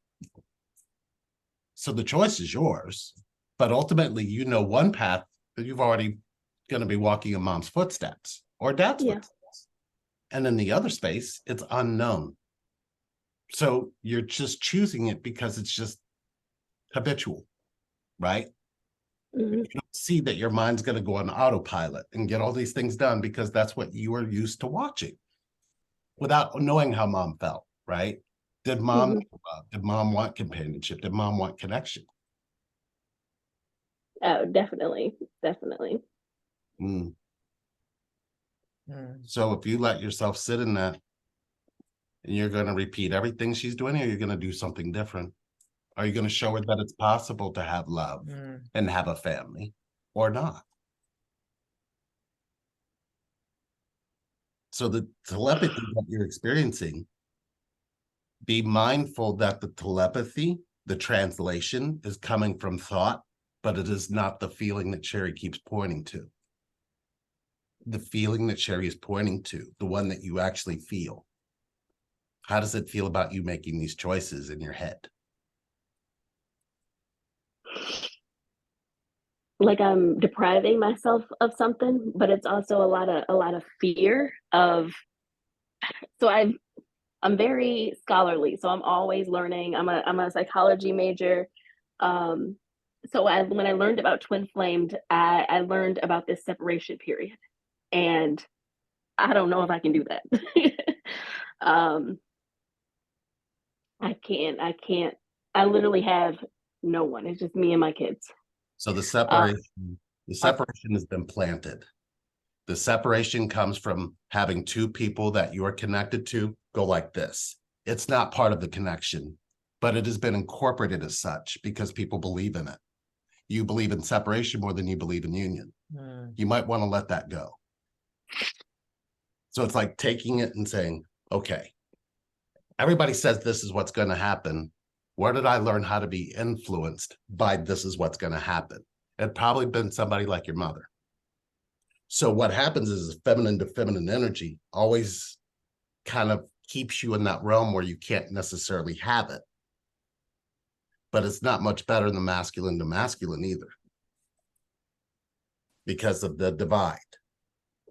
So the choice is yours, but ultimately, you know, one path that you've already going to be walking in mom's footsteps or dad's Yeah. footsteps. And in the other space, it's unknown. So you're just choosing it because it's just habitual, right? Mhm. You don't see that your mind's going to go on autopilot and get all these things done because that's what you were used to watching without knowing how mom felt, right? Did mom Mhm. need love? Did mom want companionship? Did mom want connection? Oh, definitely. Definitely. Mm. Mm. So if you let yourself sit in that and you're going to repeat everything she's doing, or you're going to do something different? Are you going to show her that it's possible to have love Mm. and have a family or not? So the telepathy that you're experiencing, be mindful that the telepathy, the translation, is coming from thought, but it is not the feeling that Sherry keeps pointing to. The feeling that Sherry is pointing to, the one that you actually feel. How does it feel about you making these choices in your head? Like I'm depriving myself of something, but it's also a lot of fear of. So I'm very scholarly, so I'm always learning. I'm a psychology major. Um, so when I learned about twin flamed, I learned about this separation period, and I don't know if I can do that. um, I can't. I literally have no one. It's just me and my kids. So the Uh, separation has been planted. The separation comes from having two people that you are connected to go like this. It's not part of the connection, but it has been incorporated as such because people believe in it. You believe in separation more than you believe in union. Mm. You might want to let that go. So it's like taking it and saying, okay, everybody says this is what's going to happen. Where did I learn how to be influenced by this is what's going to happen? It probably been somebody like your mother. So what happens is feminine to feminine energy always kind of keeps you in that realm where you can't necessarily have it. But it's not much better than masculine to masculine either because of the divide.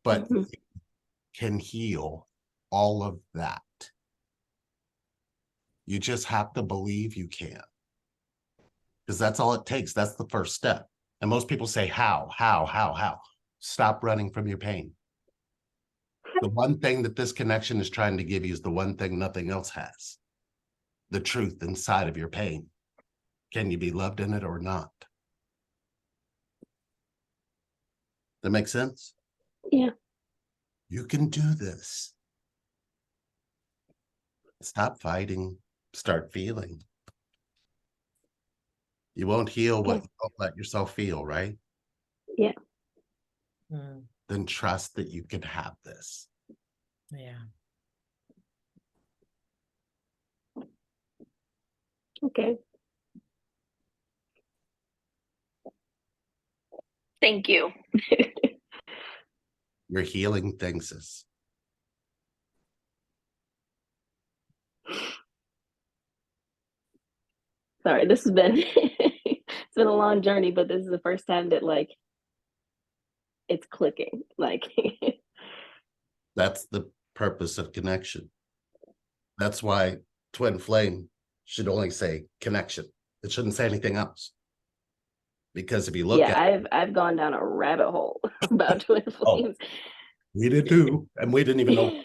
But mhm. can heal all of that. You just have to believe you can. Because that's all it takes. That's the first step. And most people say, how? Stop running from your pain. The one thing that this connection is trying to give you is the one thing nothing else has. The truth inside of your pain. Can you be loved in it or not? That makes sense? Yeah. You can do this. Stop fighting. Start feeling. You won't heal what Okay. you don't let yourself feel, right? Yeah. Mm. Then trust that you can have this. Yeah. Okay. Thank you. You're healing things. Sis. Sorry, this has been it's been a long journey, but this is the first time that like it's clicking. Like That's the purpose of connection. That's why twin flame should only say connection. It shouldn't say anything else. Because if you look yeah, at I've gone down a rabbit hole about twin flames. we did too, and we didn't even know.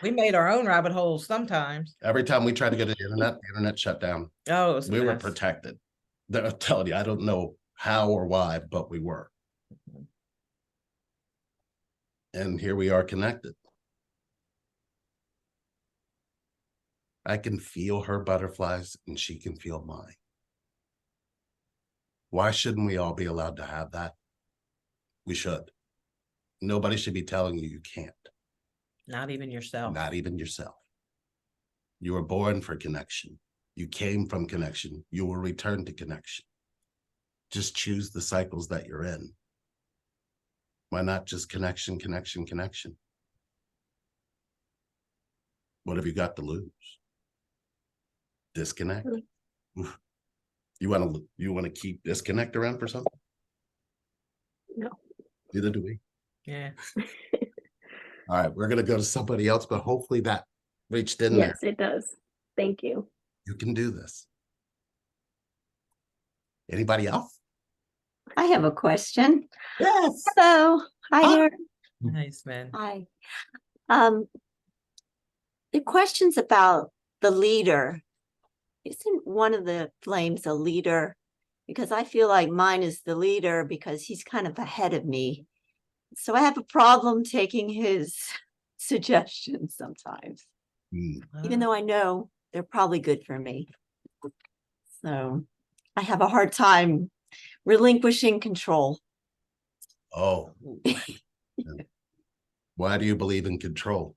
We made our own rabbit holes sometimes. Every time we tried to go to the internet shut down. Oh, it was a We were mess. protected. I'm telling you, I don't know how or why, but we were. And here we are connected. I can feel her butterflies and she can feel mine. Why shouldn't we all be allowed to have that? We should. Nobody should be telling you you can't. Not even yourself. Not even yourself. You were born for connection. You came from connection. You will return to connection. Just choose the cycles that you're in. Why not just connection, connection, connection? What have you got to lose? Disconnect. Oof. You want to keep disconnect around for something? No. Neither do we. Yeah. All right, we're gonna go to somebody else, but hopefully that reached in there. Yes, it does. Thank you. You can do this. Anybody else? I have a question. Yes. Hello. Hi Hi. there. Nice, man. Hi. The question's about the leader. Isn't one of the flames a leader? Because I feel like mine is the leader because he's kind of ahead of me. So I have a problem taking his suggestions sometimes, even though I know they're probably good for me. So I have a hard time relinquishing control. Oh. Why do you believe in control?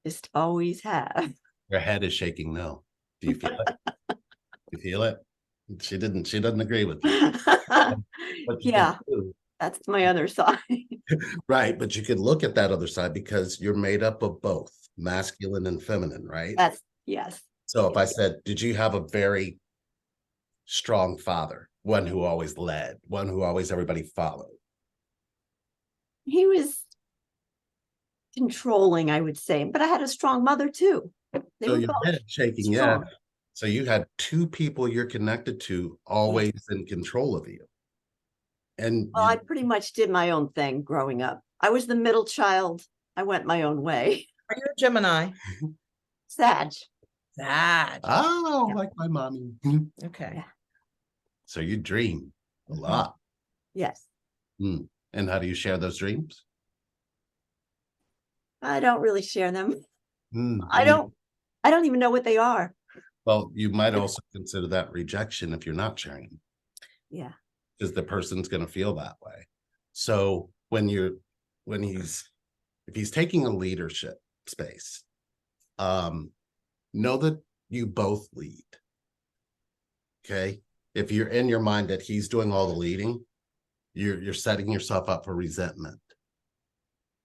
Just always have. Your head is shaking no. Do you feel it? You feel it? She doesn't agree with you. But you Yeah, can do- that's my other side. right, but you can look at that other side because you're made up of both masculine and feminine, right? Yes. So if I said, did you have a very strong father, one who always led, one who always everybody followed? He was controlling, I would say, but I had a strong mother too. They So were your both head shaking, yeah. strong. So you had two people you're connected to always in control of you. And Well, I pretty much did my own thing growing up. I was the middle child. I went my own way. Are you a Gemini? Sag. That. oh, Yeah. like my mommy. Okay. Yeah. So you dream a Mhm. lot. Yes. And how do you share those dreams? I don't really share them. Mm, I don't even know what they are. Well, you might also consider that rejection if you're not sharing them, Yeah. because the person's going to feel that way. So if he's taking a leadership space, know that you both lead. Okay. If you're in your mind that he's doing all the leading, you're setting yourself up for resentment.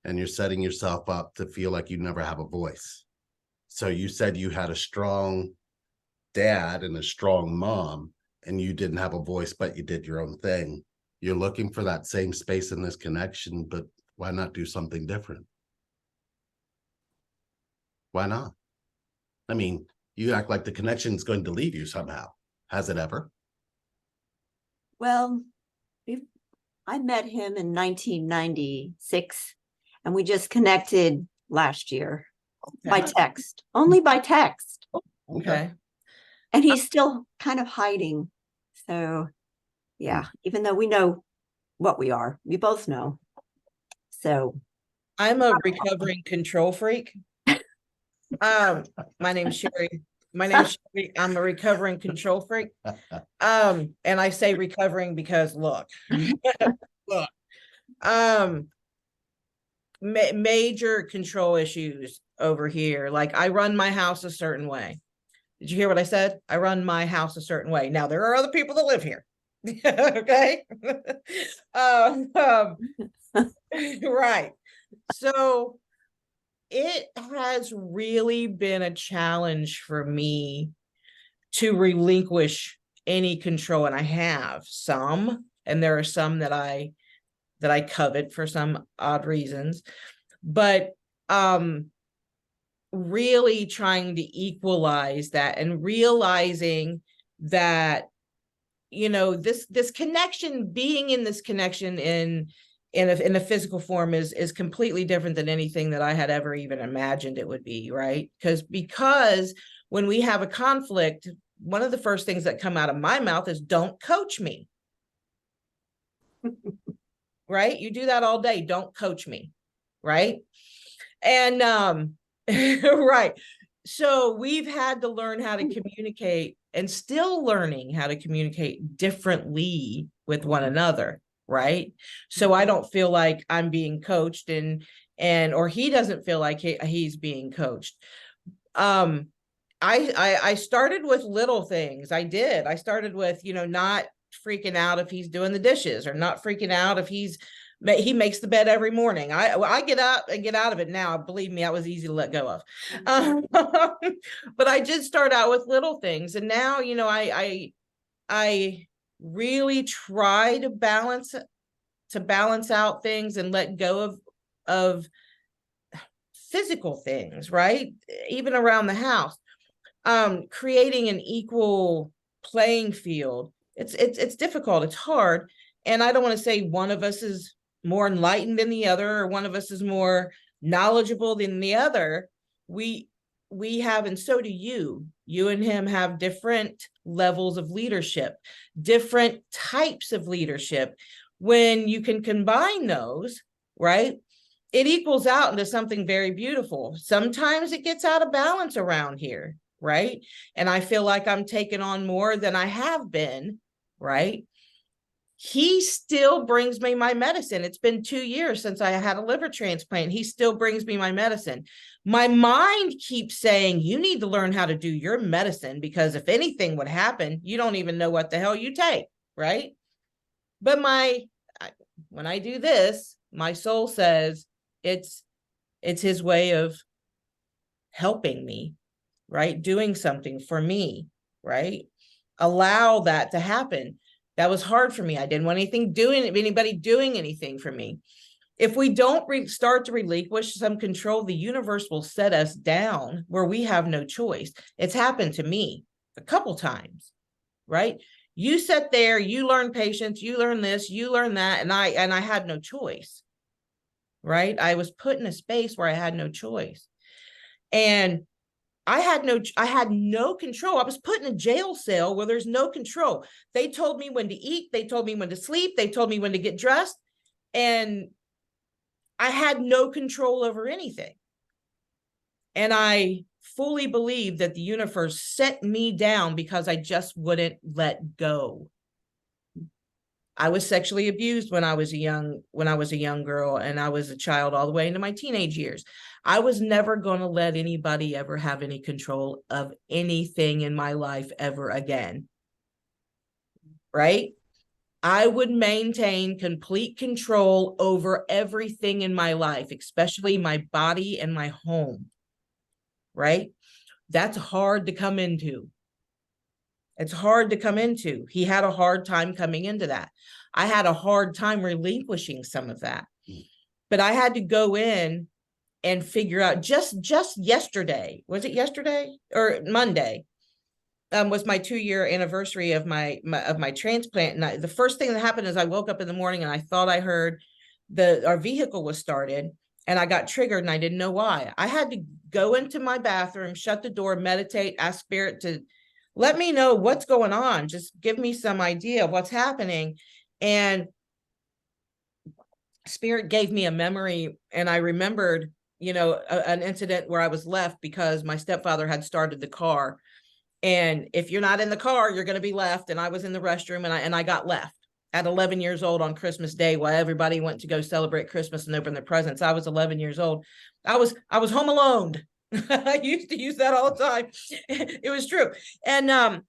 And you're setting yourself up to feel like you never have a voice. So you said you had a strong dad and a strong mom, and you didn't have a voice, but you did your own thing. You're looking for that same space in this connection, but why not do something different? Why not? I mean, you act like the connection is going to leave you somehow. Has it ever? Well, I met him in 1996 and we just connected last year by Okay. text, only by text. Okay. And he's still kind of hiding. So yeah, even though we know what we are, we both know. So I'm a recovering control freak. My name's Sherry. My name's Sherry. I'm a recovering control freak. And I say recovering because look, look, major control issues over here. Like I run my house a certain way. Did you hear what I said? I run my house a certain way. Now there are other people that live here. Okay. Right. So it has really been a challenge for me to relinquish any control, and I have some, and there are some that I that I covet for some odd reasons, but really trying to equalize that and realizing that, you know, this connection, being in this connection in a physical form is completely different than anything that I had ever even imagined it would be, right? Because when we have a conflict, one of the first things that come out of my mouth is, don't coach me. Right? You do that all day. Don't coach me. Right? And right. So we've had to learn how to communicate, and still learning how to communicate differently with one another, right? So I don't feel like I'm being coached, and or he doesn't feel like he's being coached. I started with little things. I did. I started with, you know, not freaking out if he's doing the dishes, or not freaking out if he makes the bed every morning. I get up and get out of it now. Believe me, that was easy to let go of. But I did start out with little things, and now, you know, I really try to balance out things and let go of physical things, right? Even around the house. Creating an equal playing field. It's difficult. It's hard. And I don't want to say one of us is more enlightened than the other, or one of us is more knowledgeable than the other. We have, and so do you. You and him have different levels of leadership, different types of leadership. When you can combine those, right, it equals out into something very beautiful. Sometimes it gets out of balance around here, right? And I feel like I'm taking on more than I have been, right? He still brings me my medicine. It's been 2 years since I had a liver transplant. He still brings me my medicine. My mind keeps saying, you need to learn how to do your medicine, because if anything would happen, you don't even know what the hell you take, right? But when I do this, my soul says it's his way of helping me, right? Doing something for me, right? Allow that to happen. That was hard for me. I didn't want anybody doing anything for me. If we don't start to relinquish some control, the universe will set us down where we have no choice. It's happened to me a couple times, right? You sit there, you learn patience, you learn this, you learn that, and I had no choice, right? I was put in a space where I had no choice. And I had no control. I was put in a jail cell where there's no control. They told me when to eat. They told me when to sleep. They told me when to get dressed. And I had no control over anything. And I fully believe that the universe set me down because I just wouldn't let go. I was sexually abused when I was a young girl, and I was a child all the way into my teenage years. I was never going to let anybody ever have any control of anything in my life ever again. Right? I would maintain complete control over everything in my life, especially my body and my home. Right? That's hard to come into. It's hard to come into. He had a hard time coming into that. I had a hard time relinquishing some of that. But I had to go in and figure out just yesterday. Was it yesterday or Monday? Was my 2-year anniversary of my transplant. And the first thing that happened is I woke up in the morning and I thought I heard our vehicle was started, and I got triggered and I didn't know why. I had to go into my bathroom, shut the door, meditate, ask Spirit to let me know what's going on. Just give me some idea of what's happening. And Spirit gave me a memory, and I remembered, you know, an incident where I was left because my stepfather had started the car. And if you're not in the car, you're going to be left. And I was in the restroom, and I got left at 11 years old on Christmas Day while everybody went to go celebrate Christmas and open their presents. I was 11 years old. I was home alone. I used to use that all the time. It was true. And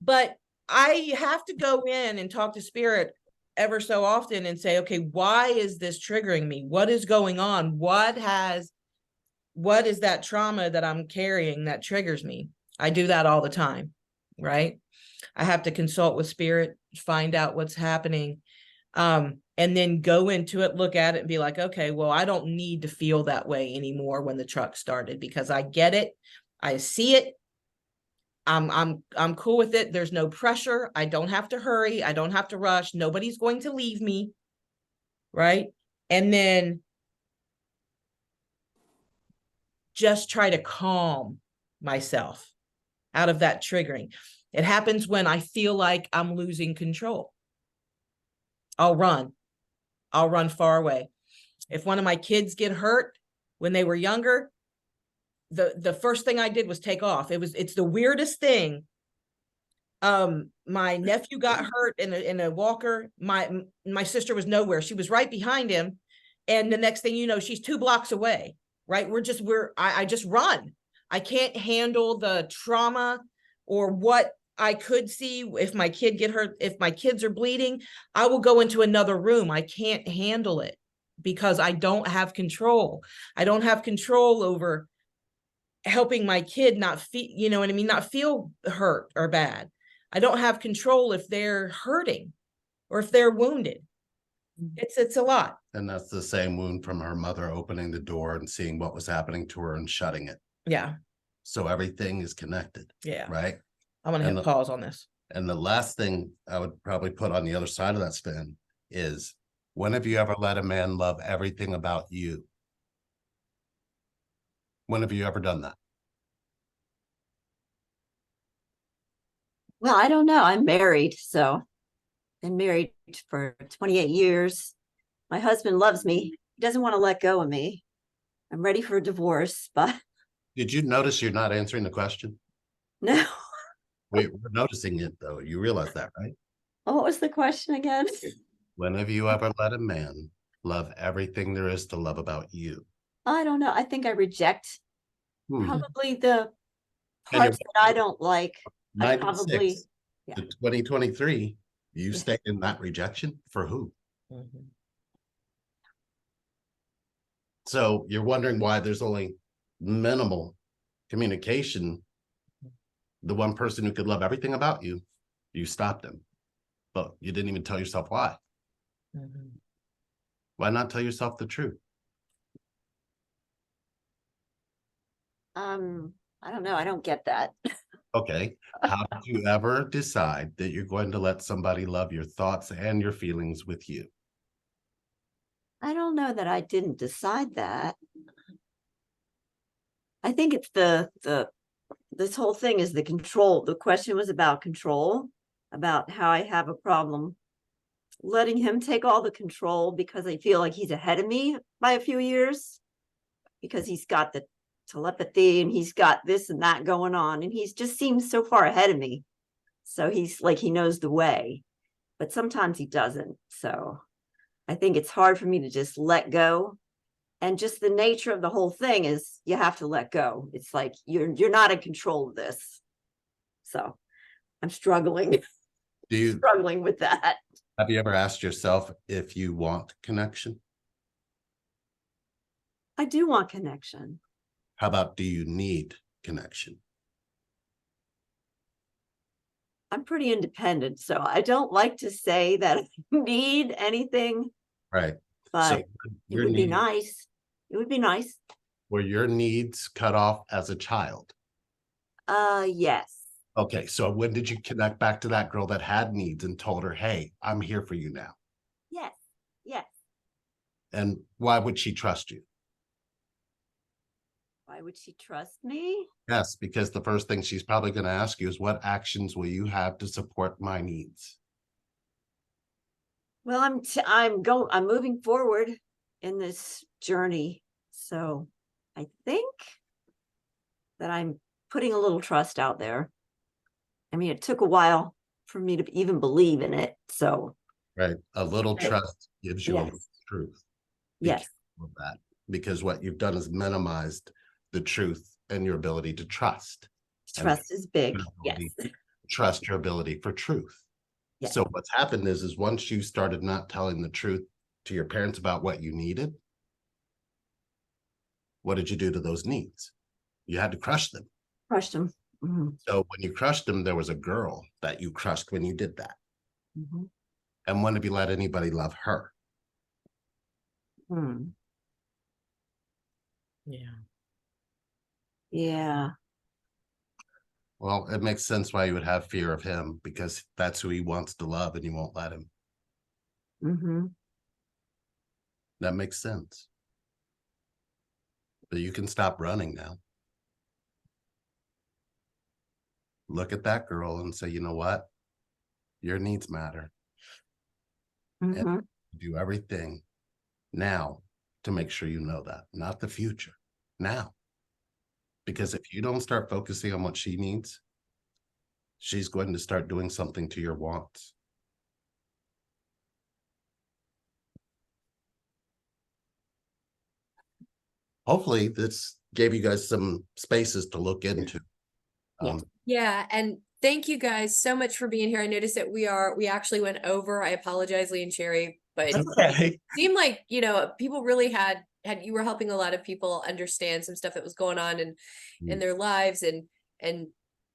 but I have to go in and talk to Spirit ever so often and say, okay, why is this triggering me? What is going on? What is that trauma that I'm carrying that triggers me? I do that all the time, right? I have to consult with Spirit, find out what's happening. And then go into it, look at it and be like, okay, well, I don't need to feel that way anymore when the truck started, because I get it. I see it. I'm cool with it. There's no pressure. I don't have to hurry. I don't have to rush. Nobody's going to leave me. Right. And then just try to calm myself out of that triggering. It happens when I feel like I'm losing control. I'll run far away. If one of my kids get hurt when they were younger, the first thing I did was take off. It's the weirdest thing. My nephew got hurt in a walker. My sister was nowhere. She was right behind him. And the next thing you know, she's 2 blocks away, right? I just run. I can't handle the trauma or what I could see. If my kid get hurt, if my kids are bleeding, I will go into another room. I can't handle it because I don't have control. I don't have control over helping my kid not feel, you know what I mean? Not feel hurt or bad. I don't have control if they're hurting or if they're wounded. It's a lot. And that's the same wound from her mother opening the door and seeing what was happening to her and shutting it. Yeah. So everything is connected. Yeah. Right. I want to hit pause on this. And the last thing I would probably put on the other side of that spin is, when have you ever let a man love everything about you? When have you ever done that? Well, I don't know. I'm married, so been married for 28 years. My husband loves me. He doesn't want to let go of me. I'm ready for a divorce, but Did you notice you're not answering the question? no. We're noticing it though. You realize that, right? Oh, what was the question again? When have you ever let a man love everything there is to love about you? I don't know. I think I reject probably the And parts that I don't like. I 96 probably, to 2023, you stay in that rejection for who? Mm-hmm. So you're wondering why there's only minimal communication. The one person who could love everything about you, you stopped him, but you didn't even tell yourself why. Mm-hmm. Why not tell yourself the truth? I don't know. I don't get that. Okay. How did you ever decide that you're going to let somebody love your thoughts and your feelings with you? I don't know that I didn't decide that. I think it's this whole thing is the control. The question was about control, about how I have a problem letting him take all the control because I feel like he's ahead of me by a few years, because he's got the telepathy and he's got this and that going on, and he's just seems so far ahead of me. So he's like, he knows the way, but sometimes he doesn't. So I think it's hard for me to just let go. And just the nature of the whole thing is you have to let go. It's like you're not in control of this. So I'm struggling struggling with that. Have you ever asked yourself if you want connection? I do want connection. How about, do you need connection? I'm pretty independent, so I don't like to say that I need anything, Right. but it would be needs, nice. It would be nice. were your needs cut off as a child? Yes. Okay, so when did you connect back to that girl that had needs and told her, hey, I'm here for you now? Yes. Yes. And why would she trust you? Why would she trust me? Yes, because the first thing she's probably going to ask you is, what actions will you have to support my needs? Well, I'm moving forward in this journey. So I think that I'm putting a little trust out there. I mean, it took a while for me to even believe in it. So Right. A little Right. trust gives you a Yes. little truth. Yes. Of that, because what you've done is minimized the truth and your ability to trust. Trust is big. Your Yes. ability to trust your ability for truth. Yes. So what's happened is once you started not telling the truth to your parents about what you needed, what did you do to those needs? You had to crush them. Crushed them. Mm-hmm. So when you crushed them, there was a girl that you crushed when you did that. Mm-hmm. and want to be let anybody love her. Hmm. Yeah. Yeah. Well, it makes sense why you would have fear of him, because that's who he wants to love and you won't let him. Mm-hmm. That makes sense. But you can stop running now. Look at that girl and say, you know what? Your needs matter. Mm-hmm. Do everything now to make sure you know that, not the future, now. Because if you don't start focusing on what she needs, she's going to start doing something to your wants. Hopefully this gave you guys some spaces to look into. Yeah, and thank you guys so much for being here. I noticed that we actually went over. I apologize, Lee and Sherry, but Okay. it seemed like, you know, people really had you were helping a lot of people understand some stuff that was going on in their lives, and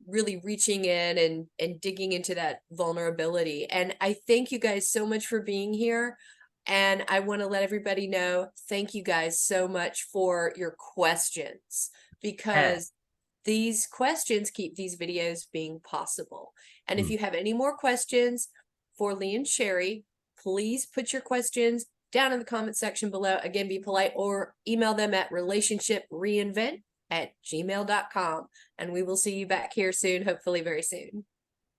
really reaching in and digging into that vulnerability. And I thank you guys so much for being here. And I want to let everybody know, thank you guys so much for your questions, because these questions keep these videos being possible. And if you have any more questions for Lee and Sherry, please put your questions down in the comment section below. Again, be polite, or email them at relationshipreinvent@gmail.com. And we will see you back here soon, hopefully very soon.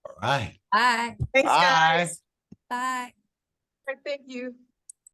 All right. Bye. Thanks, Bye. guys. Bye. Thank you.